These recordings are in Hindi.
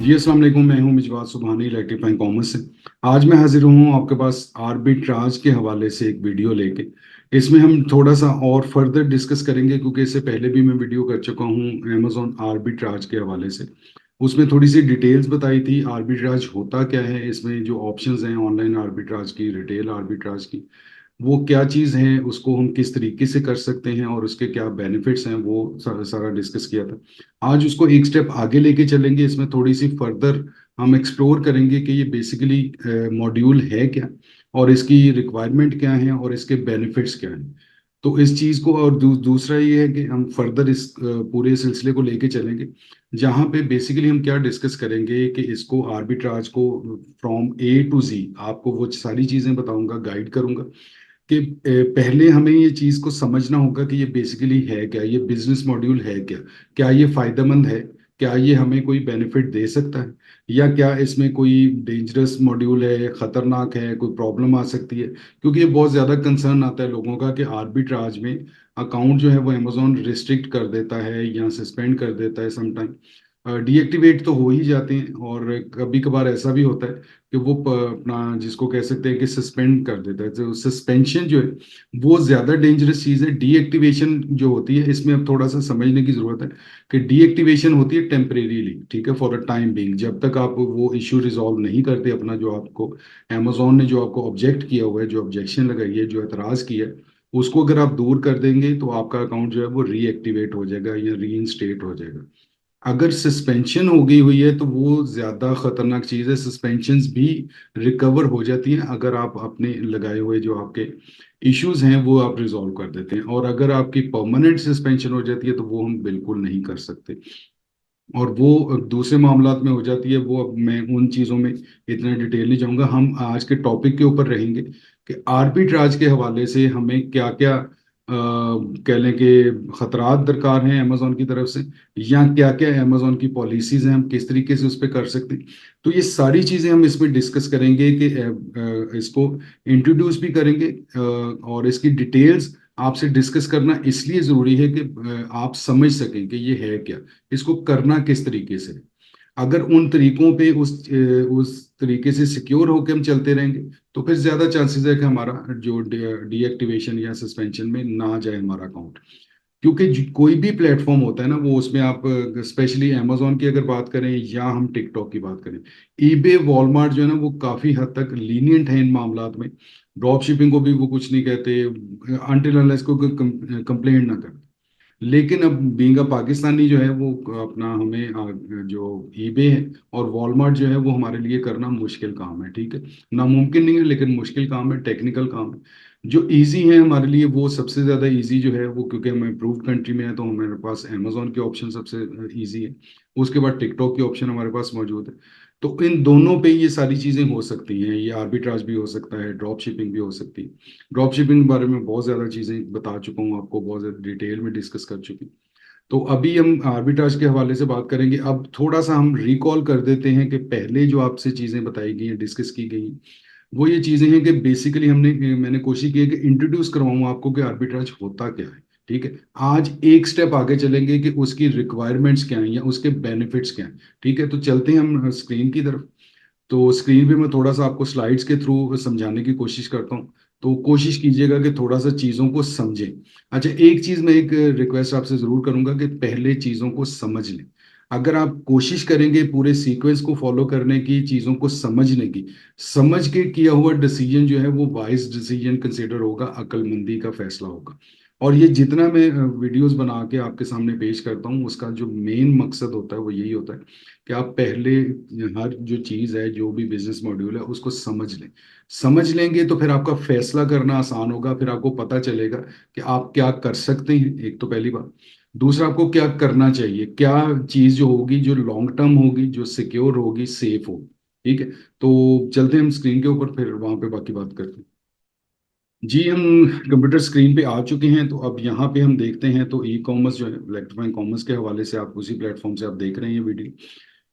जी अस्सलाम वालेकुम। मैं हूं मिजवाद सुबहानी इलेक्ट्रीफाइंग कॉमर्स से। आज मैं हाजिर हूं आपके पास आर्बिट्राज के हवाले से एक वीडियो लेके। इसमें हम थोड़ा सा और फर्दर डिस्कस करेंगे, क्योंकि इससे पहले भी मैं वीडियो कर चुका हूं अमेजोन आर्बिट्राज के हवाले से। उसमें थोड़ी सी डिटेल्स बताई थी आर्बिट्राज होता क्या है, इसमें जो ऑप्शंस हैं ऑनलाइन आर्बिट्राज की, रिटेल आर्बिट्राज की, वो क्या चीज़ है, उसको हम किस तरीके से कर सकते हैं और उसके क्या बेनिफिट्स हैं, वो सारा डिस्कस किया था। आज उसको एक स्टेप आगे लेके चलेंगे। इसमें थोड़ी सी फर्दर हम एक्सप्लोर करेंगे कि ये बेसिकली मॉड्यूल है क्या, और इसकी रिक्वायरमेंट क्या है, और इसके बेनिफिट्स क्या हैं। तो इस चीज़ को, और दूसरा ये है कि हम फर्दर इस पूरे सिलसिले को लेके चलेंगे, जहाँ पे बेसिकली हम क्या डिस्कस करेंगे कि इसको आर्बिट्राज को फ्रॉम ए टू जी आपको वो सारी चीज़ें बताऊंगा, गाइड करूंगा कि पहले हमें ये चीज़ को समझना होगा कि ये बेसिकली है क्या, ये बिजनेस मॉड्यूल है क्या, क्या ये फायदेमंद है, क्या ये हमें कोई बेनिफिट दे सकता है, या क्या इसमें कोई डेंजरस मॉड्यूल है, खतरनाक है, कोई प्रॉब्लम आ सकती है। क्योंकि ये बहुत ज़्यादा कंसर्न आता है लोगों का कि आर्बिट्राज में अकाउंट जो है वो अमेजोन रिस्ट्रिक्ट कर देता है या सस्पेंड कर देता है समटाइम। डीएक्टिवेट तो हो ही जाते हैं, और कभी कभार ऐसा भी होता है कि वो अपना जिसको कह सकते हैं कि सस्पेंड कर देता है। तो सस्पेंशन जो है वो ज्यादा डेंजरस चीज है। डीएक्टिवेशन जो होती है, इसमें अब थोड़ा सा समझने की जरूरत है कि डीएक्टिवेशन होती है टेम्परेरीली, ठीक है, फॉर अ टाइम बीइंग, जब तक आप वो इश्यू रिजॉल्व नहीं करते अपना, जो आपको अमेजोन ने जो आपको ऑब्जेक्ट किया हुआ है, जो ऑब्जेक्शन लगाई है, जो एतराज किया है, उसको अगर आप दूर कर देंगे तो आपका अकाउंट जो है वो रीएक्टिवेट हो जाएगा या रीइंस्टेट हो जाएगा। अगर सस्पेंशन हो गई हुई है तो वो ज्यादा खतरनाक चीज है। सस्पेंशंस भी रिकवर हो जाती हैं अगर आप अपने लगाए हुए जो आपके इश्यूज हैं वो आप रिजॉल्व कर देते हैं, और अगर आपकी परमानेंट सस्पेंशन हो जाती है तो वो हम बिल्कुल नहीं कर सकते, और वो दूसरे मामलात में हो जाती है। वो अब मैं उन चीज़ों में इतना डिटेल नहीं जाऊंगा। हम आज के टॉपिक के ऊपर रहेंगे कि आर्बिट्राज के हवाले से हमें क्या क्या कह लें कि खतरात दरकार हैं अमेजोन की तरफ से, या क्या क्या अमेजोन की पॉलिसीज हैं, हम किस तरीके से उस पर कर सकते हैं। तो ये सारी चीज़ें हम इसमें डिस्कस करेंगे कि इसको इंट्रोड्यूस भी करेंगे, और इसकी डिटेल्स आपसे डिस्कस करना इसलिए ज़रूरी है कि आप समझ सकें कि ये है क्या, इसको करना किस तरीके से। अगर उन तरीकों पे उस तरीके से सिक्योर होकर हम चलते रहेंगे तो फिर ज्यादा चांसेस है कि हमारा जो डीएक्टिवेशन या सस्पेंशन में ना जाए हमारा अकाउंट। क्योंकि कोई भी प्लेटफॉर्म होता है ना, वो उसमें आप स्पेशली अमेजोन की अगर बात करें या हम टिकटॉक की बात करें, ईबे वॉलमार्ट जो है ना वो काफी हद तक लीनियंट है इन मामलात में। ड्रॉप शिपिंग को भी वो कुछ नहीं कहते अनटिल अनलेस को कंप्लेंट ना कर। लेकिन अब बीइंग अ पाकिस्तानी जो है वो अपना हमें जो ईबे है और वॉलमार्ट जो है वो हमारे लिए करना मुश्किल काम है, ठीक है। नामुमकिन नहीं है, लेकिन मुश्किल काम है, टेक्निकल काम है। जो इजी है हमारे लिए, वो सबसे ज़्यादा इजी जो है वो, क्योंकि हम अप्रूव्ड कंट्री में है तो हमारे पास अमेजोन के ऑप्शन सबसे इजी है। उसके बाद टिकटॉक के ऑप्शन हमारे पास मौजूद है। तो इन दोनों पे ये सारी चीज़ें हो सकती हैं। ये आर्बिट्राज भी हो सकता है, ड्रॉप शिपिंग भी हो सकती है। ड्रॉप शिपिंग के बारे में बहुत ज़्यादा चीज़ें बता चुका हूँ आपको, बहुत ज़्यादा डिटेल में डिस्कस कर चुके हैं। तो अभी हम आर्बिट्राज के हवाले से बात करेंगे। अब थोड़ा सा हम रिकॉल कर देते हैं कि पहले जो आपसे चीज़ें बताई गई हैं, डिस्कस की गई हैं, वो ये चीज़ें हैं कि बेसिकली मैंने कोशिश की है कि इंट्रोड्यूस करवाऊँ आपको कि आर्बिट्राज होता क्या है, ठीक है। आज एक स्टेप आगे चलेंगे कि उसकी रिक्वायरमेंट्स क्या हैं या उसके बेनिफिट्स क्या हैं, ठीक है। तो चलते हैं हम स्क्रीन की तरफ। तो स्क्रीन पे मैं थोड़ा सा आपको स्लाइड्स के थ्रू समझाने की कोशिश करता हूँ। तो कोशिश कीजिएगा कि थोड़ा सा चीज़ों को समझें। अच्छा, एक चीज़ मैं एक रिक्वेस्ट आपसे ज़रूर करूंगा कि पहले चीज़ों को समझ लें। अगर आप कोशिश करेंगे पूरे सीक्वेंस को फॉलो करने की, चीज़ों को समझने की, समझ के किया हुआ डिसीजन जो है वो वाइज डिसीजन कंसिडर होगा, अक्लमंदी का फैसला होगा। और ये जितना मैं वीडियोस बना के आपके सामने पेश करता हूँ, उसका जो मेन मकसद होता है वो यही होता है कि आप पहले हर जो चीज़ है, जो भी बिजनेस मॉड्यूल है, उसको समझ लें। समझ लेंगे तो फिर आपका फैसला करना आसान होगा, फिर आपको पता चलेगा कि आप क्या कर सकते हैं, एक तो पहली बात। दूसरा, आपको क्या करना चाहिए, क्या चीज़ जो होगी, जो लॉन्ग टर्म होगी, जो सिक्योर होगी, सेफ होगी, ठीक है। तो चलते हैं हम स्क्रीन के ऊपर, फिर वहां पे बाकी बात करते हैं। जी, हम कंप्यूटर स्क्रीन पे आ चुके हैं। तो अब यहाँ पे हम देखते हैं तो ई कॉमर्स जो है, इलेक्ट्रॉनिक कॉमर्स के हवाले से आप उसी प्लेटफॉर्म से आप देख रहे हैं ये वीडियो।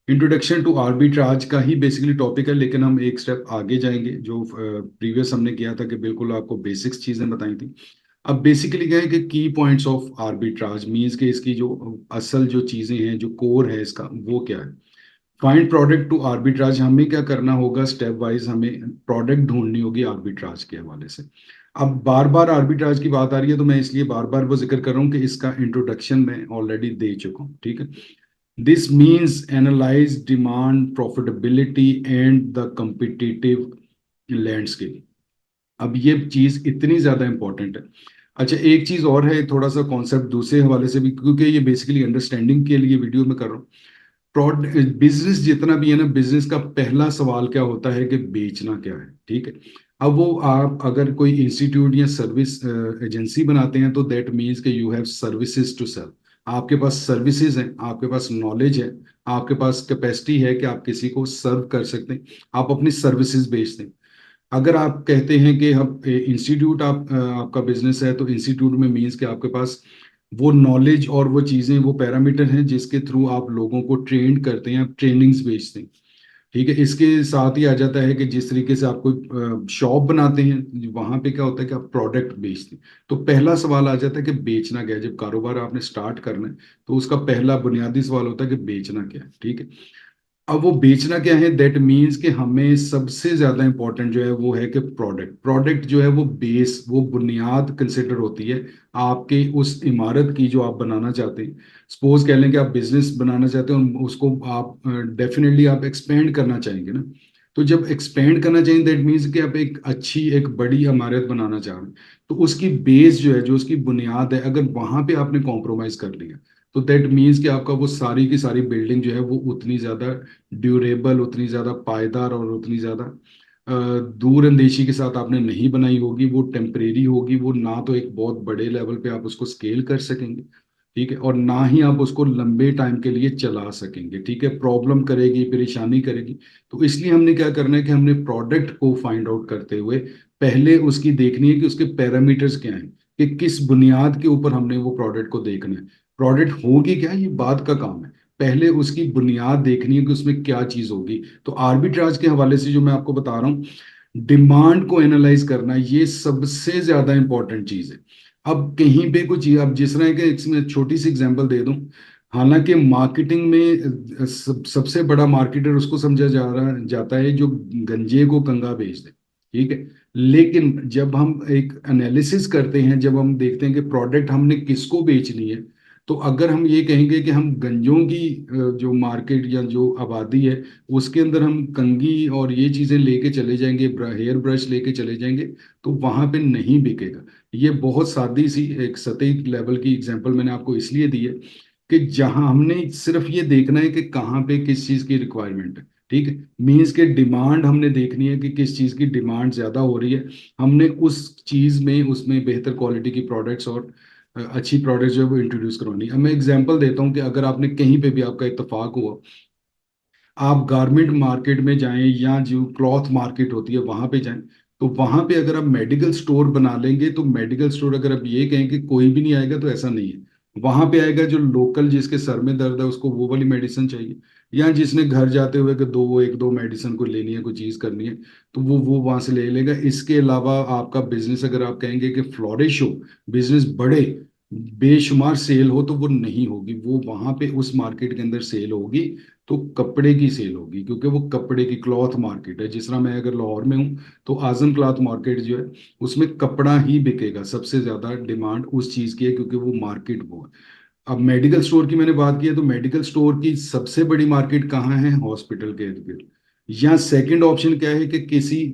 इंट्रोडक्शन टू आर्बिट्राज का ही बेसिकली टॉपिक है, लेकिन हम एक स्टेप आगे जाएंगे। जो प्रीवियस हमने किया था कि बिल्कुल आपको बेसिक्स चीज़ें बताई थी, अब बेसिकली क्या है कि की पॉइंट्स ऑफ आर्बिट्राज मीन्स के इसकी जो असल जो चीज़ें हैं, जो कोर है इसका, वो क्या है। फाइंड प्रोडक्ट टू आर्बिट्राज, हमें क्या करना होगा, स्टेप वाइज हमें प्रोडक्ट ढूंढनी होगी आर्बिट्राज के हवाले से। अब बार बार आर्बिट्राज की बात आ रही है तो मैं इसलिए बार बार वो जिक्र कर रहा हूँ कि इसका इंट्रोडक्शन मैं ऑलरेडी दे चुका हूँ, ठीक है। This means analyse demand, profitability and the competitive landscape. अब ये चीज इतनी ज्यादा इंपॉर्टेंट है। अच्छा, एक चीज और है, थोड़ा सा कॉन्सेप्ट दूसरे हवाले से भी, क्योंकि ये बेसिकली अंडरस्टैंडिंग के लिए वीडियो में कर रहा हूँ। बिजनेस जितना भी है ना, बिजनेस का पहला सवाल क्या होता है कि बेचना क्या है, ठीक है। अब वो आप अगर कोई इंस्टीट्यूट या सर्विस एजेंसी बनाते हैं तो दैट मीन्स कि you have services to sell. आपके पास सर्विसेज हैं, आपके पास नॉलेज है, आपके पास कैपेसिटी है कि आप किसी को सर्व कर सकते हैं, आप अपनी सर्विसेज बेचते हैं। अगर आप कहते हैं कि हम इंस्टीट्यूट, आपका बिजनेस है, तो इंस्टीट्यूट में मीन्स कि आपके पास वो नॉलेज और वो चीजें, वो पैरामीटर हैं जिसके थ्रू आप लोगों को ट्रेन करते हैं, आप ट्रेनिंग्स बेचते हैं, ठीक है। इसके साथ ही आ जाता है कि जिस तरीके से आप कोई शॉप बनाते हैं, वहां पे क्या होता है कि आप प्रोडक्ट बेचते हैं। तो पहला सवाल आ जाता है कि बेचना क्या है। जब कारोबार आपने स्टार्ट करना है तो उसका पहला बुनियादी सवाल होता है कि बेचना क्या है, ठीक है। अब वो बेचना क्या है, दैट मीन्स कि हमें सबसे ज्यादा इंपॉर्टेंट जो है वो है कि प्रोडक्ट, प्रोडक्ट जो है वो बेस, वो बुनियाद कंसिडर होती है आपके उस इमारत की जो आप बनाना चाहते हैं। सपोज कह लें कि आप बिजनेस बनाना चाहते हैं और उसको आप डेफिनेटली आप एक्सपेंड करना चाहेंगे ना। तो जब एक्सपेंड करना चाहिए दैट मीन्स कि आप एक अच्छी, एक बड़ी इमारत बनाना चाह रहे हैं, तो उसकी बेस जो है, जो उसकी बुनियाद है, अगर वहां पे आपने कॉम्प्रोमाइज कर लिया तो दैट मीन्स कि आपका वो सारी की सारी बिल्डिंग जो है वो उतनी ज्यादा ड्यूरेबल, उतनी ज्यादा पायदार और उतनी ज्यादा दूर अंदेशी के साथ आपने नहीं बनाई होगी। वो टेम्परेरी होगी, वो ना तो एक बहुत बड़े लेवल पे आप उसको स्केल कर सकेंगे, ठीक है, और ना ही आप उसको लंबे टाइम के लिए चला सकेंगे, ठीक है। प्रॉब्लम करेगी, परेशानी करेगी। तो इसलिए हमने क्या करना है कि हमने प्रोडक्ट को फाइंड आउट करते हुए पहले उसकी देखनी है कि उसके पैरामीटर्स क्या हैं, कि किस बुनियाद के ऊपर हमने वो प्रोडक्ट को देखना है। प्रोडक्ट होगी क्या, ये बात का काम है। पहले उसकी बुनियाद देखनी है कि उसमें क्या चीज होगी। तो आर्बिट्राज के हवाले से जो मैं आपको बता रहा हूँ, डिमांड को एनालाइज करना, ये सबसे ज्यादा इंपॉर्टेंट चीज है। अब कहीं पे कुछ, अब जिस तरह के इसमें छोटी सी एग्जांपल दे दूं, हालांकि मार्केटिंग में सबसे बड़ा मार्केटर उसको समझा जा रहा जाता है जो गंजे को कंगा बेच दे, ठीक है। लेकिन जब हम एक एनालिसिस करते हैं, जब हम देखते हैं कि प्रोडक्ट हमने किसको बेचनी है, तो अगर हम ये कहेंगे कि हम गंजों की जो मार्केट या जो आबादी है उसके अंदर हम कंघी और ये चीजें लेके चले जाएंगे, हेयर ब्रश लेके चले जाएंगे, तो वहां पे नहीं बिकेगा। ये बहुत सादी सी एक सतही लेवल की एग्जांपल मैंने आपको इसलिए दी है कि जहां हमने सिर्फ ये देखना है कि कहाँ पे किस चीज की रिक्वायरमेंट है, ठीक है। मीन्स के डिमांड हमने देखनी है कि किस चीज की डिमांड ज्यादा हो रही है, हमने उस चीज में, उसमें बेहतर क्वालिटी की प्रोडक्ट्स और अच्छी प्रोडक्ट्स जो है वो इंट्रोड्यूस करवानी है। अब मैं एग्जांपल देता हूँ कि अगर आपने कहीं पे भी आपका इत्तेफाक हुआ, आप गारमेंट मार्केट में जाएं या जो क्लॉथ मार्केट होती है वहां पे जाएं, तो वहां पे अगर आप मेडिकल स्टोर बना लेंगे, तो मेडिकल स्टोर अगर आप ये कहें कि कोई भी नहीं आएगा, तो ऐसा नहीं है। वहां पे आएगा जो लोकल, जिसके सर में दर्द है उसको वो वाली मेडिसिन चाहिए, या जिसने घर जाते हुए कि दो, एक दो मेडिसिन को लेनी है, कोई चीज करनी है, तो वो वहां से ले लेगा। इसके अलावा आपका बिजनेस, अगर आप कहेंगे कि फ्लोरिश हो, बिजनेस बढ़े, बेशुमार सेल हो, तो वो नहीं होगी। वो वहां पे उस मार्केट के अंदर सेल होगी तो कपड़े की सेल होगी, क्योंकि वो कपड़े की क्लॉथ मार्केट है। जिस तरह मैं अगर लाहौर में हूँ तो आजम क्लॉथ मार्केट जो है उसमें कपड़ा ही बिकेगा, सबसे ज्यादा डिमांड उस चीज की है, क्योंकि वो मार्केट वो है। अब मेडिकल स्टोर की मैंने बात की है, तो मेडिकल स्टोर की सबसे बड़ी मार्केट कहाँ है, हॉस्पिटल के इर्द गिर्द। या सेकंड ऑप्शन क्या है कि किसी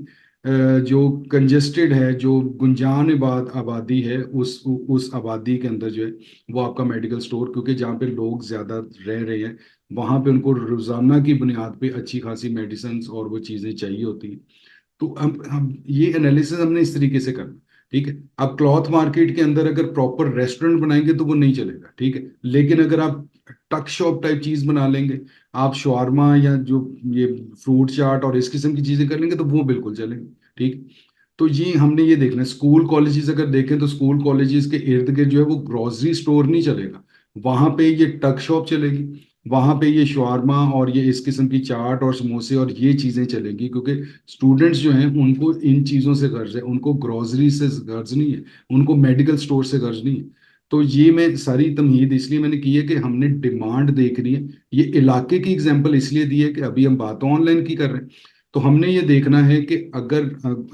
जो कंजेस्टेड है, जो गुंजान आबादी है, उस आबादी के अंदर जो है वो आपका मेडिकल स्टोर, क्योंकि जहाँ पे लोग ज्यादा रह रहे हैं वहां पे उनको रोजाना की बुनियाद पे अच्छी खासी मेडिसिन और वो चीजें चाहिए होती हैं। तो हम ये एनालिसिस हमने इस तरीके से करना, ठीक है। अब क्लॉथ मार्केट के अंदर अगर प्रॉपर रेस्टोरेंट बनाएंगे तो वो नहीं चलेगा, ठीक है। लेकिन अगर आप टक शॉप टाइप चीज बना लेंगे, आप शवारमा या जो ये फ्रूट चाट और इस किस्म की चीजें कर लेंगे, तो वो बिल्कुल चलेंगे, ठीक। तो ये हमने ये देखना है। स्कूल कॉलेजेस अगर देखें तो स्कूल कॉलेजेस के इर्द गिर्द जो है वो ग्रोसरी स्टोर नहीं चलेगा, वहां पे ये टक शॉप चलेगी, वहां पे ये शवारमा और ये इस किस्म की चाट और समोसे और ये चीजें चलेंगी, क्योंकि स्टूडेंट्स जो हैं उनको इन चीजों से गर्ज है, उनको ग्रोसरी से गर्ज नहीं है, उनको मेडिकल स्टोर से गर्ज नहीं है। तो ये मैं सारी तमहीद इसलिए मैंने की है कि हमने डिमांड देखनी है। ये इलाके की एग्जांपल इसलिए दी है कि अभी हम बात ऑनलाइन की कर रहे हैं, तो हमने ये देखना है कि अगर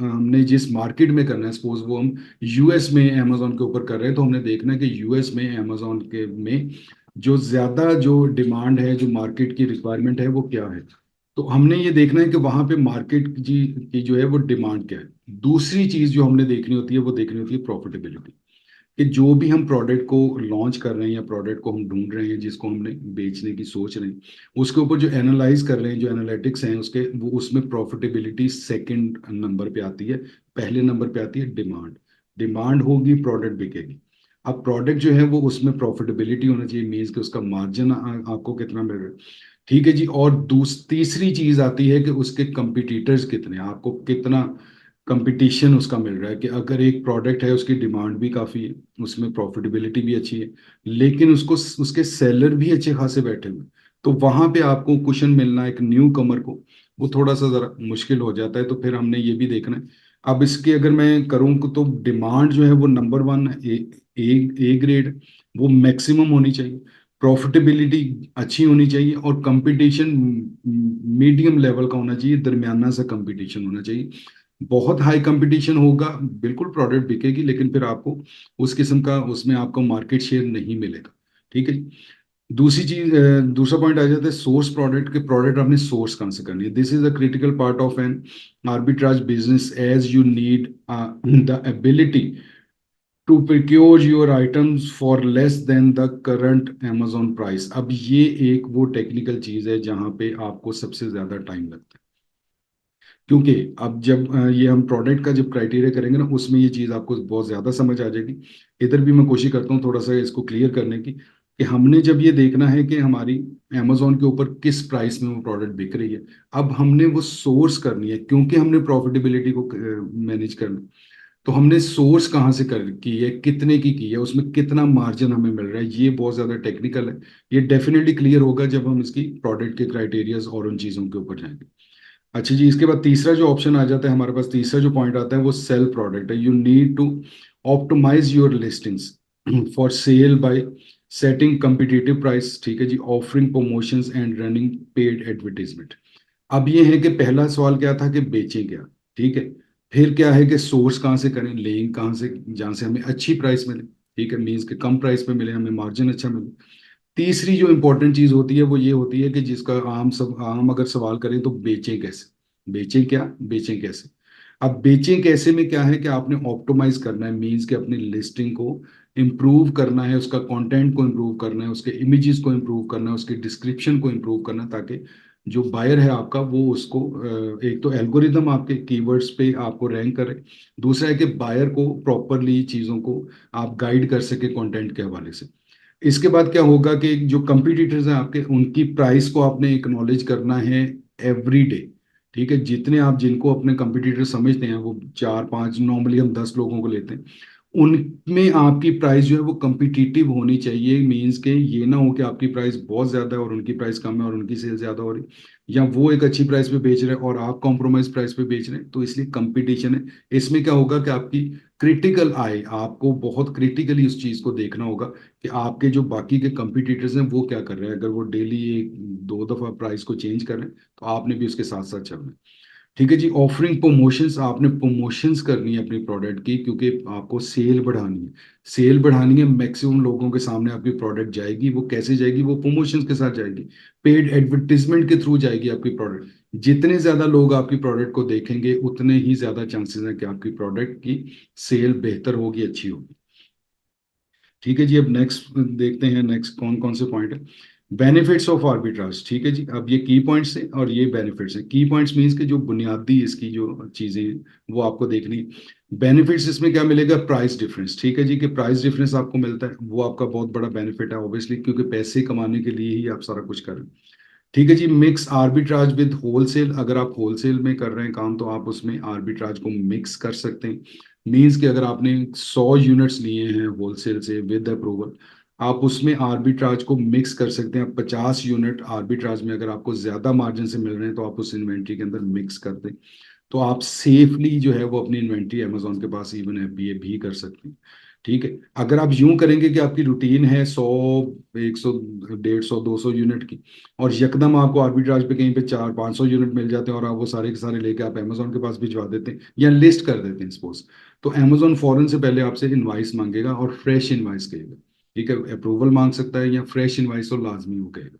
हमने जिस मार्केट में करना है, सपोज वो हम यूएस में अमेजोन के ऊपर कर रहे हैं, तो हमने देखना है कि यूएस में अमेजोन के में जो ज्यादा जो डिमांड है, जो मार्केट की रिक्वायरमेंट है वो क्या है। तो हमने ये देखना है कि वहां पे मार्केट जी की जो है वो डिमांड क्या है। दूसरी चीज जो हमने देखनी होती है वो देखनी होती है प्रॉफिटेबिलिटी, कि जो भी हम प्रोडक्ट को लॉन्च कर रहे हैं या प्रोडक्ट को हम ढूंढ रहे हैं जिसको हमने बेचने की सोच रहे हैं, उसके ऊपर जो एनालाइज कर रहे हैं, जो एनालिटिक्स हैं उसके, वो उसमें प्रॉफिटेबिलिटी सेकंड नंबर पे आती है। पहले नंबर पे आती है डिमांड। डिमांड होगी, प्रोडक्ट बिकेगी। अब प्रोडक्ट जो है वो उसमें प्रॉफिटेबिलिटी होना चाहिए, मीन्स कि उसका मार्जिन आपको कितना मिल रहा है। ठीक है जी। और तीसरी चीज आती है कि उसके कंपिटिटर्स कितने हैं, आपको कितना कंपटीशन उसका मिल रहा है। कि अगर एक प्रोडक्ट है, उसकी डिमांड भी काफ़ी है, उसमें प्रॉफिटेबिलिटी भी अच्छी है, लेकिन उसको उसके सेलर भी अच्छे खासे बैठे हुए हैं, तो वहां पे आपको कुशन मिलना एक न्यू कमर को, वो थोड़ा सा ज़रा मुश्किल हो जाता है। तो फिर हमने ये भी देखना है। अब इसके अगर मैं करूँ तो डिमांड जो है वो नंबर वन, ए ग्रेड, वो मैक्सिमम होनी चाहिए। प्रॉफिटेबिलिटी अच्छी होनी चाहिए, और कंपटीशन मीडियम लेवल का होना चाहिए, दरमियाना सा कंपटीशन होना चाहिए। बहुत हाई कंपटीशन होगा, बिल्कुल प्रोडक्ट बिकेगी, लेकिन फिर आपको उस किस्म का उसमें आपको मार्केट शेयर नहीं मिलेगा। ठीक है जी। दूसरी चीज, दूसरा पॉइंट आ जाता है सोर्स प्रोडक्ट के। प्रोडक्ट आपने सोर्स कहाँ से करनी है। This is a critical part of an arbitrage business, as you need the ability to procure your items for less than the current Amazon price. अब ये एक वो टेक्निकल चीज है जहां पे आपको सबसे ज्यादा टाइम लगता है, क्योंकि अब जब ये हम प्रोडक्ट का जब क्राइटेरिया करेंगे ना, उसमें ये चीज़ आपको बहुत ज़्यादा समझ आ जाएगी। इधर भी मैं कोशिश करता हूँ थोड़ा सा इसको क्लियर करने की, कि हमने जब ये देखना है कि हमारी अमेजोन के ऊपर किस प्राइस में वो प्रोडक्ट बिक रही है, अब हमने वो सोर्स करनी है, क्योंकि हमने प्रॉफिटेबिलिटी को मैनेज करना। तो हमने सोर्स कहाँ से कर की है, कितने की है, उसमें कितना मार्जिन हमें मिल रहा है, ये बहुत ज़्यादा टेक्निकल है। ये डेफिनेटली क्लियर होगा जब हम इसकी प्रोडक्ट के क्राइटेरियाज और उन चीज़ों के ऊपर जाएंगे। अच्छा जी। इसके बाद तीसरा जो ऑप्शन आ जाता है हमारे पास, तीसरा जो पॉइंट आता है वो सेल प्रोडक्ट है। You need to optimize your listings for sale by setting competitive price. ठीक है जी। Offering promotions and running paid advertisement. अब ये है कि पहला सवाल क्या था कि बेचें क्या। ठीक है। फिर क्या है कि सोर्स कहाँ से करें, लेंगे कहाँ से, जहाँ से हमें अच्छी प्राइस मिले। ठीक है, मीन्स के कम प्राइस पे मिले, हमें मार्जिन अच्छा मिले। तीसरी जो इंपॉर्टेंट चीज होती है वो ये होती है कि जिसका आम अगर सवाल करें तो बेचें कैसे। बेचें क्या, बेचें कैसे। अब बेचें कैसे में क्या है कि आपने ऑप्टिमाइज करना है, मीन्स कि अपनी लिस्टिंग को इम्प्रूव करना है, उसका कंटेंट को इम्प्रूव करना है, उसके इमेजेस को इम्प्रूव करना है, उसके डिस्क्रिप्शन को इम्प्रूव करना है, ताकि जो बायर है आपका वो उसको एक तो एल्गोरिदम आपके कीवर्ड्स पे आपको रैंक करे। दूसरा है कि बायर को प्रॉपरली चीज़ों को आप गाइड कर सके कंटेंट के हवाले से। इसके बाद क्या होगा कि जो कंपटीटर्स हैं आपके, उनकी प्राइस को आपने एक्नॉलेज करना है एवरी डे। ठीक है। जितने आप जिनको अपने कंपटीटर समझते हैं, वो चार पांच, नॉर्मली हम 10 लोगों को लेते हैं, उनमें आपकी प्राइस जो है वो कंपिटिटिव होनी चाहिए। मींस के ये ना हो कि आपकी प्राइस बहुत ज्यादा है और उनकी प्राइस कम है और उनकी सेल ज्यादा हो रही, या वो एक अच्छी प्राइस पे बेच रहे हैं और आप कॉम्प्रोमाइज प्राइस पे बेच रहे हैं। तो इसलिए कंपटीशन है। इसमें क्या होगा कि आपकी क्रिटिकल आई, आपको बहुत क्रिटिकली उस चीज को देखना होगा कि आपके जो बाकी के कंपटीटर्स हैं वो क्या कर रहे हैं। अगर वो डेली एक दो दफा प्राइस को चेंज कर रहे हैं, तो आपने भी उसके साथ साथ चलना है। ठीक है जी। ऑफरिंग प्रमोशंस, आपने प्रमोशंस करनी है अपनी प्रोडक्ट की, क्योंकि आपको सेल बढ़ानी है। सेल बढ़ानी है, मैक्सिमम लोगों के सामने आपकी प्रोडक्ट जाएगी। वो कैसे जाएगी, वो प्रमोशंस के साथ जाएगी, पेड एडवर्टीजमेंट के थ्रू जाएगी आपकी प्रोडक्ट। जितने ज्यादा लोग आपकी प्रोडक्ट को देखेंगे, उतने ही ज्यादा चांसेस हैं कि आपकी प्रोडक्ट की सेल बेहतर होगी, अच्छी होगी। ठीक है जी। अब नेक्स्ट देखते हैं, नेक्स्ट कौन कौन से पॉइंट है। Benefits of arbitrage. ठीक है जी। अब ये की पॉइंट्स हैं और ये बेनिफिट्स हैं। की पॉइंट्स मीन्स के जो बुनियादी इसकी जो चीजें हैं वो आपको देखनी है। बेनिफिट्स इसमें क्या मिलेगा, प्राइस डिफरेंस। ठीक है जी। कि प्राइस डिफरेंस आपको मिलता है, वो आपका बहुत बड़ा बेनिफिट है ऑब्वियसली, क्योंकि पैसे कमाने के लिए ही आप सारा कुछ कर रहे हैं। ठीक है जी। Mix arbitrage with wholesale. अगर आप होलसेल में कर रहे हैं काम, तो आप उसमें आर्बिट्राज को मिक्स कर सकते हैं। मीन्स कि अगर आपने 100 यूनिट्स लिए हैं होलसेल से विद अप्रूवल, आप उसमें आर्बिट्राज को मिक्स कर सकते हैं। 50 यूनिट आर्बिट्राज में अगर आपको ज्यादा मार्जिन से मिल रहे हैं, तो आप उस इन्वेंट्री के अंदर मिक्स कर दें। तो आप सेफली जो है वो अपनी इन्वेंट्री अमेजोन के पास इवन एफबीए भी कर सकते हैं। ठीक है। अगर आप यूं करेंगे कि आपकी रूटीन है 100, 100, 150, 200 यूनिट की, और यकदम आपको आर्बिट्राज पे कहीं पे 400-500 यूनिट मिल जाते हैं और आप वो सारे के सारे लेके आप अमेजोन के पास भिजवा देते हैं या लिस्ट कर देते हैं सपोज, तो अमेजोन फौरन से पहले आपसे इनवाइस मांगेगा और फ्रेश इनवाइस कहेगा। ठीक है, अप्रूवल मांग सकता है या फ्रेश इनवाइस तो लाजमी हो कहेगा।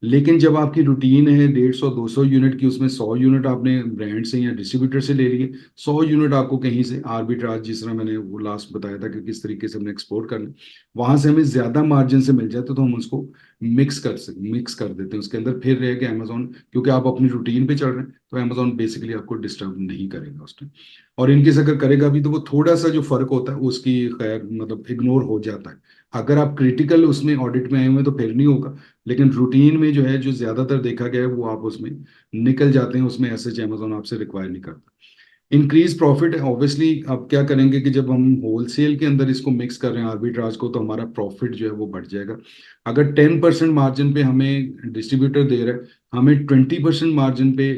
लेकिन जब आपकी रूटीन है 150-200 यूनिट की, उसमें 100 यूनिट आपने ब्रांड से या डिस्ट्रीब्यूटर से ले लिए, 100 यूनिट आपको कहीं से आर्बिट्राज, जिस तरह मैंने वो लास्ट बताया था कि किस तरीके से हमने एक्सपोर्ट करना, वहां से हमें ज्यादा मार्जिन से मिल जाते तो हम उसको मिक्स कर देते हैं उसके अंदर, फिर रह के अमेजोन, क्योंकि आप अपनी रूटीन पे चल रहे हैं तो अमेजोन बेसिकली आपको डिस्टर्ब नहीं करेगा उस टाइम। और इनकेस अगर करेगा भी तो वो थोड़ा सा जो फर्क होता है उसकी खैर मतलब इग्नोर हो जाता है। अगर आप क्रिटिकल उसमें ऑडिट में आए हुए हैं तो फिर नहीं होगा, लेकिन रूटीन में जो है जो ज्यादातर देखा गया है वो आप उसमें निकल जाते हैं, उसमें ऐसे अमेजोन आपसे रिक्वायर नहीं करता। इंक्रीज प्रॉफिट ऑब्वियसली अब क्या करेंगे कि जब हम होलसेल के अंदर इसको मिक्स कर रहे हैं आर्बिट्राज को, तो हमारा प्रॉफिट जो है वो बढ़ जाएगा। अगर 10% मार्जिन पे हमें डिस्ट्रीब्यूटर दे रहा है, हमें 20% मार्जिन पे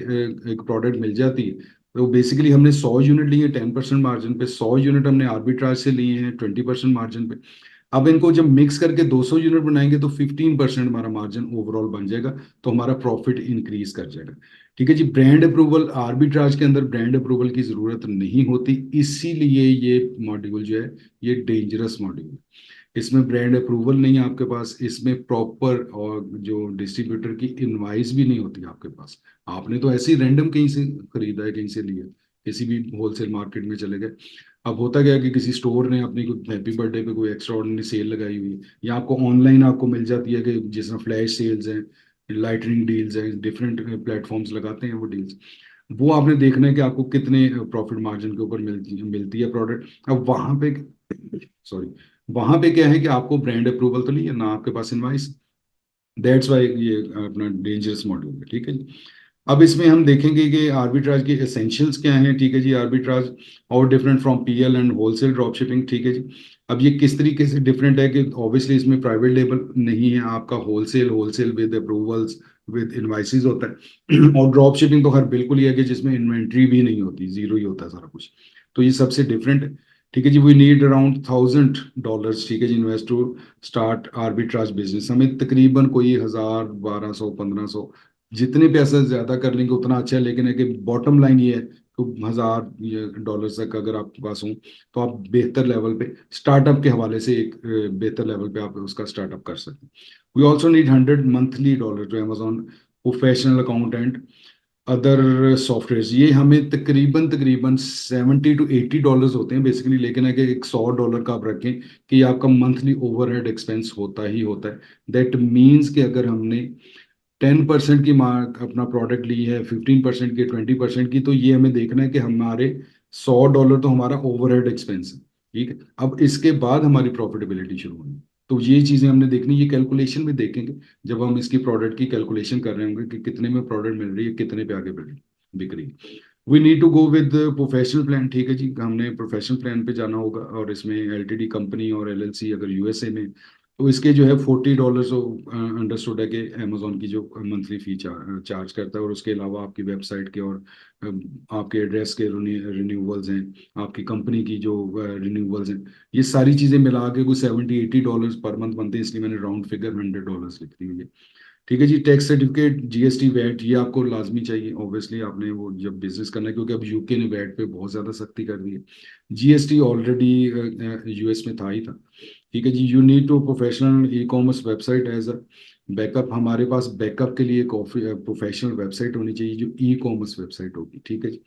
एक प्रोडक्ट मिल जाती है, तो बेसिकली हमने 100 यूनिट लिए 10% मार्जिन पे, 100 यूनिट हमने आर्बिट्राज से लिए हैं 20% मार्जिन पे। अब इनको जब मिक्स करके 200 यूनिट बनाएंगे तो 15% हमारा मार्जिन ओवरऑल बन जाएगा, तो हमारा प्रॉफिट इंक्रीज कर जाएगा। ठीक है जी। ब्रांड अप्रूवल, आर्बिट्राज के अंदर ब्रांड अप्रूवल की जरूरत नहीं होती, इसीलिए ये मॉड्यूल जो है ये डेंजरस मॉड्यूल है। इसमें ब्रांड अप्रूवल नहीं है आपके पास, इसमें प्रॉपर और जो डिस्ट्रीब्यूटर की इनवाइस भी नहीं होती आपके पास। आपने तो ऐसे ही रैंडम कहीं से खरीदा है, कहीं से लिया, किसी भी होलसेल मार्केट में चले गए। अब होता क्या है कि किसी स्टोर ने अपनी कोई हैप्पी बर्थडे पे कोई एक्स्ट्रा ऑर्डिनरी सेल लगाई हुई है, या आपको ऑनलाइन आपको मिल जाती है कि जिस तरह फ्लैश सेल्स हैं, लाइटनिंग डील्स हैं, डिफरेंट प्लेटफॉर्म्स लगाते हैं वो डील्स, वो आपने देखना है कि आपको कितने प्रॉफिट मार्जिन के ऊपर मिलती है प्रोडक्ट। अब वहां पे, सॉरी, वहां पे क्या है कि आपको ब्रांड अप्रूवल तो नहीं है ना आपके पास इनवाइस, दैट्स वाई ये अपना डेंजरस मॉड्यूल है। ठीक है जी। अब इसमें हम देखेंगे कि आर्बिट्राज के एसेंशियल्स क्या हैं। ठीक है जी। आर्बिट्राज और different from PL and wholesale drop shipping. ठीक है जी। अब ये किस तरीके से डिफरेंट है कि ऑब्वियसली इसमें प्राइवेट लेबल नहीं है, आपका wholesale, wholesale with approvals with invoices होता है। और ड्रॉप शिपिंग तो हर बिल्कुल ही है कि जिसमें इन्वेंट्री भी नहीं होती, जीरो ही होता है सारा कुछ। तो ये सबसे डिफरेंट है। ठीक है जी। We need around $1000। ठीक है जी। Invest to start arbitrage business. हमें तकरीबन कोई 1000, 1200, 1500, जितने पैसे ज्यादा कर लेंगे उतना अच्छा है, लेकिन है कि बॉटम लाइन ये है तो $1000 तक अगर आपके पास हो तो आप बेहतर लेवल पे स्टार्टअप के हवाले से एक बेहतर लेवल पे आप उसका स्टार्टअप कर सकते हैं। वी ऑल्सो नीड $100 मंथली जो Amazon professional accountant other software, ये हमें तकरीबन तकरीबन $70 to $80 होते हैं बेसिकली, लेकिन है कि एक $100 का आप रखें कि आपका मंथली ओवरहेड एक्सपेंस होता ही होता है। दैट मीन्स कि अगर हमने 10% की मार्क अपना प्रोडक्ट ली है, 15% की, 20% की, तो ये हमें देखना है कि हमारे $100 तो हमारा ओवरहेड एक्सपेंस है। ठीक है। अब इसके बाद हमारी प्रॉफिटेबिलिटी शुरू होगी, तो ये चीजें हमने देखनी, ये कैलकुलेशन में देखेंगे जब हम इसकी प्रोडक्ट की कैलकुलेशन कर रहे होंगे कि कितने में प्रोडक्ट मिल रही है, कितने पे आगे बिक रही है। We need to go with professional plan. ठीक है जी। हमने प्रोफेशनल प्लान पे जाना होगा, और इसमें एलटीडी कंपनी और एलएलसी अगर यूएसए में, तो इसके जो है $40 तो अंडरस्टूड है कि अमेजोन की जो मंथली फी चार्ज करता है, और उसके अलावा आपकी वेबसाइट के और आपके एड्रेस के रिन्यूअल्स हैं, आपकी कंपनी की जो रिन्यूअल्स हैं, ये सारी चीज़ें मिला के कोई $70-80 पर मंथ बनते हैं, इसलिए मैंने राउंड फिगर $100 लिख दी हुई है। ठीक है जी। टैक्स सर्टिफिकेट, जीएसटी, वैट, ये आपको लाजमी चाहिए ऑब्वियसली, आपने वो जब बिजनेस करना है, क्योंकि अब यूके ने वैट पे बहुत ज़्यादा सख्ती कर दी है। जीएसटी ऑलरेडी यूएस में था ही था। ठीक है जी। You need to professional e commerce website as a backup. हमारे पास बैकअप के लिए एक प्रोफेशनल वेबसाइट होनी चाहिए जो ई कॉमर्स वेबसाइट होगी। ठीक है जी।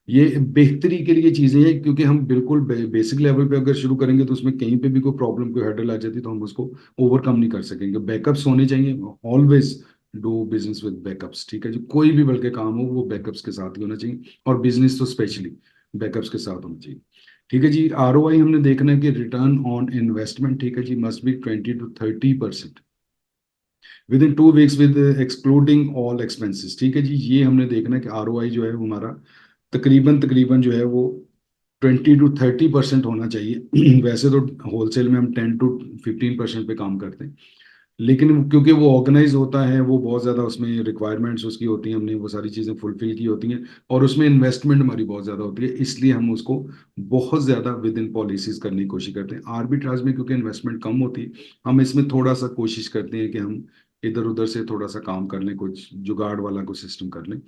ये बेहतरी के लिए चीजें हैं, क्योंकि हम बिल्कुल बेसिक लेवल पे अगर शुरू करेंगे तो उसमें कहीं पे भी कोई प्रॉब्लम, कोई हर्डल आ जाती है तो हम उसको ओवरकम नहीं कर सकेंगे। बैकअप्स होने चाहिए always. Do business with backups. ठीक है जी। कोई भी बल्कि काम हो वो बैकअप्स के साथ ही होना चाहिए, और बिजनेस तो स्पेशली बैकअप्स के साथ होना चाहिए। ठीक है जी। आरओआई हमने देखना है कि रिटर्न ऑन इन्वेस्टमेंट, ठीक है जी, must be 20-30% within 2 weeks with excluding all expenses. ठीक है जी। ये हमने देखना है कि आरओआई जो है वो हमारा तकरीबन तकरीबन जो है वो 20-30% होना चाहिए। वैसे तो होलसेल में हम 10-15% पे काम करते हैं, लेकिन क्योंकि वो ऑर्गेनाइज होता है, वो बहुत ज़्यादा उसमें रिक्वायरमेंट्स उसकी होती हैं, हमने वो सारी चीज़ें फुलफिल की होती हैं, और उसमें इन्वेस्टमेंट हमारी बहुत ज़्यादा होती है, इसलिए हम उसको बहुत ज़्यादा विद इन पॉलिसीज करने की कोशिश करते हैं। आर्बिट्राज में क्योंकि इन्वेस्टमेंट कम होती है, हम इसमें थोड़ा सा कोशिश करते हैं कि हम इधर उधर से थोड़ा सा काम कर लें, कुछ जुगाड़ वाला कुछ सिस्टम कर लें।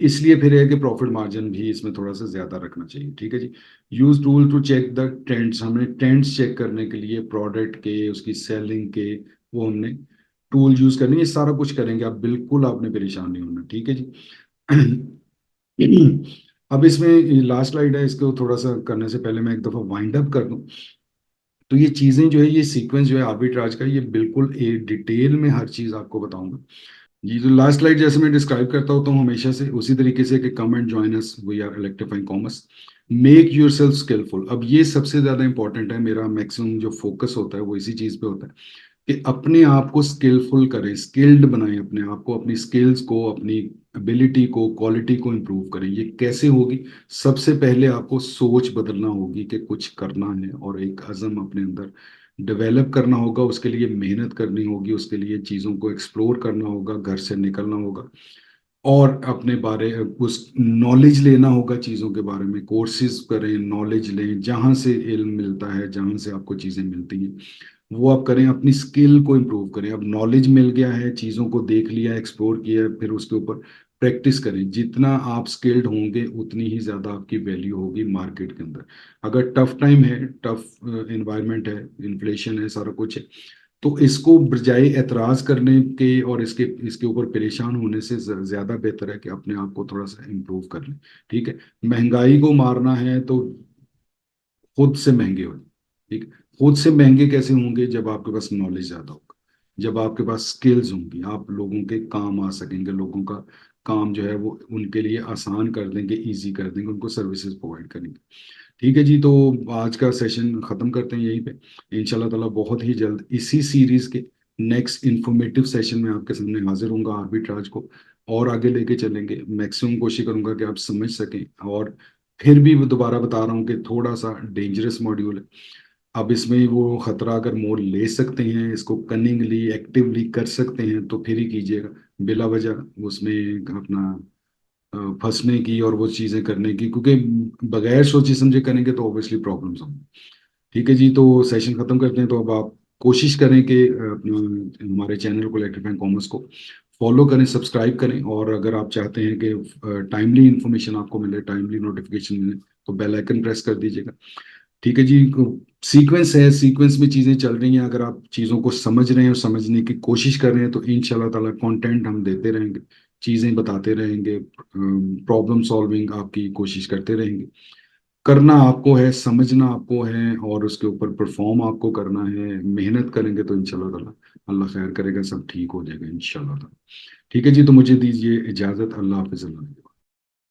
इसलिए फिर है कि प्रॉफिट मार्जिन भी इसमें थोड़ा सा ज्यादा रखना चाहिए। ठीक है जी। Use tool to check the trends, हमें ट्रेंड्स चेक करने के लिए प्रोडक्ट के, उसकी सेलिंग के, वो हमने टूल यूज करनी है। ये सारा कुछ करेंगे, आप बिल्कुल आपने परेशान नहीं होना। ठीक है जी। अब इसमें लास्ट स्लाइड है, इसको थोड़ा सा करने से पहले मैं एक दफा वाइंड अप कर दूं। तो ये चीजें जो है, ये सीक्वेंस जो है आर्बिट्राज का, ये बिल्कुल एक डिटेल में हर चीज आपको बताऊंगा। ये जो लास्ट स्लाइड जैसे मैं डिस्क्राइब करता होता हूँ हमेशा से उसी तरीके से, कि come and join us, we are electrifying commerce, make yourself skillful. अब ये सबसे ज्यादा इंपॉर्टेंट है, मेरा मैक्सिमम जो फोकस होता है वो इसी चीज पे होता है कि अपने आप को स्किलफुल करें, स्किल्ड बनाएं अपने आप को, अपनी स्किल्स को, अपनी एबिलिटी को, क्वालिटी को इम्प्रूव करें। ये कैसे होगी? सबसे पहले आपको सोच बदलना होगी कि कुछ करना है, और एक अज़म अपने अंदर डेवलप करना होगा, उसके लिए मेहनत करनी होगी, उसके लिए चीज़ों को एक्सप्लोर करना होगा, घर से निकलना होगा, और अपने बारे उस नॉलेज लेना होगा, चीज़ों के बारे में कोर्सेज करें, नॉलेज लें, जहाँ से इल्म मिलता है, जहाँ से आपको चीज़ें मिलती हैं वो आप करें, अपनी स्किल को इम्प्रूव करें। अब नॉलेज मिल गया है, चीज़ों को देख लिया, एक्सप्लोर किया है, फिर उसके ऊपर प्रैक्टिस करें। जितना आप स्किल्ड होंगे उतनी ही ज़्यादा आपकी वैल्यू होगी मार्केट के अंदर। अगर टफ टाइम है, टफ इन्वायरमेंट है, इन्फ्लेशन है, सारा कुछ है, तो इसको बजाय एतराज करने के और इसके इसके ऊपर परेशान होने से ज़्यादा बेहतर है कि अपने आप को थोड़ा सा इम्प्रूव कर लें। ठीक है। महंगाई को मारना है तो खुद से महंगे हो। ठीक है? खुद से महंगे कैसे होंगे? जब आपके पास नॉलेज ज्यादा होगा, जब आपके पास स्किल्स होंगी, आप लोगों के काम आ सकेंगे, लोगों का काम जो है वो उनके लिए आसान कर देंगे, इजी कर देंगे, उनको सर्विसेज प्रोवाइड करेंगे। ठीक है जी। तो आज का सेशन खत्म करते हैं यहीं पे। इंशाल्लाह ताला बहुत ही जल्द इसी सीरीज के नेक्स्ट इंफॉर्मेटिव सेशन में आपके सामने हाजिर होऊंगा। आर्बिट्राज को और आगे लेके चलेंगे, मैक्सिमम कोशिश करूंगा कि आप समझ सकें। और फिर भी दोबारा बता रहा हूँ कि थोड़ा सा डेंजरस मॉड्यूल है। अब इसमें वो खतरा अगर मोल ले सकते हैं, इसको कनिंगली एक्टिवली कर सकते हैं, तो फिर ही कीजिएगा। बिला वजह उसमें अपना फंसने की और वो चीज़ें करने की, क्योंकि बगैर सोचे समझे करेंगे तो ऑब्वियसली प्रॉब्लम्स होंगी। ठीक है जी। तो सेशन खत्म करते हैं। तो अब आप कोशिश करें कि अपना हमारे चैनल को, इलेक्ट्रीफाइंग कॉमर्स को फॉलो करें, सब्सक्राइब करें, और अगर आप चाहते हैं कि टाइमली इंफॉर्मेशन आपको मिले, टाइमली नोटिफिकेशन मिले, तो बेल आइकन प्रेस कर दीजिएगा। ठीक है जी। सीक्वेंस है, सीक्वेंस में चीज़ें चल रही हैं, अगर आप चीज़ों को समझ रहे हैं और समझने की कोशिश कर रहे हैं, तो इंशाल्लाह ताला कंटेंट हम देते रहेंगे, चीज़ें बताते रहेंगे, प्रॉब्लम सॉल्विंग आपकी कोशिश करते रहेंगे। करना आपको है, समझना आपको है, और उसके ऊपर परफॉर्म आपको करना है। मेहनत करेंगे तो इंशाल्लाह ताला अल्लाह खैर करेगा, सब ठीक हो जाएगा इंशाल्लाह ताला। ठीक है जी। तो मुझे दीजिए इजाज़त। अल्लाह हाफिज़।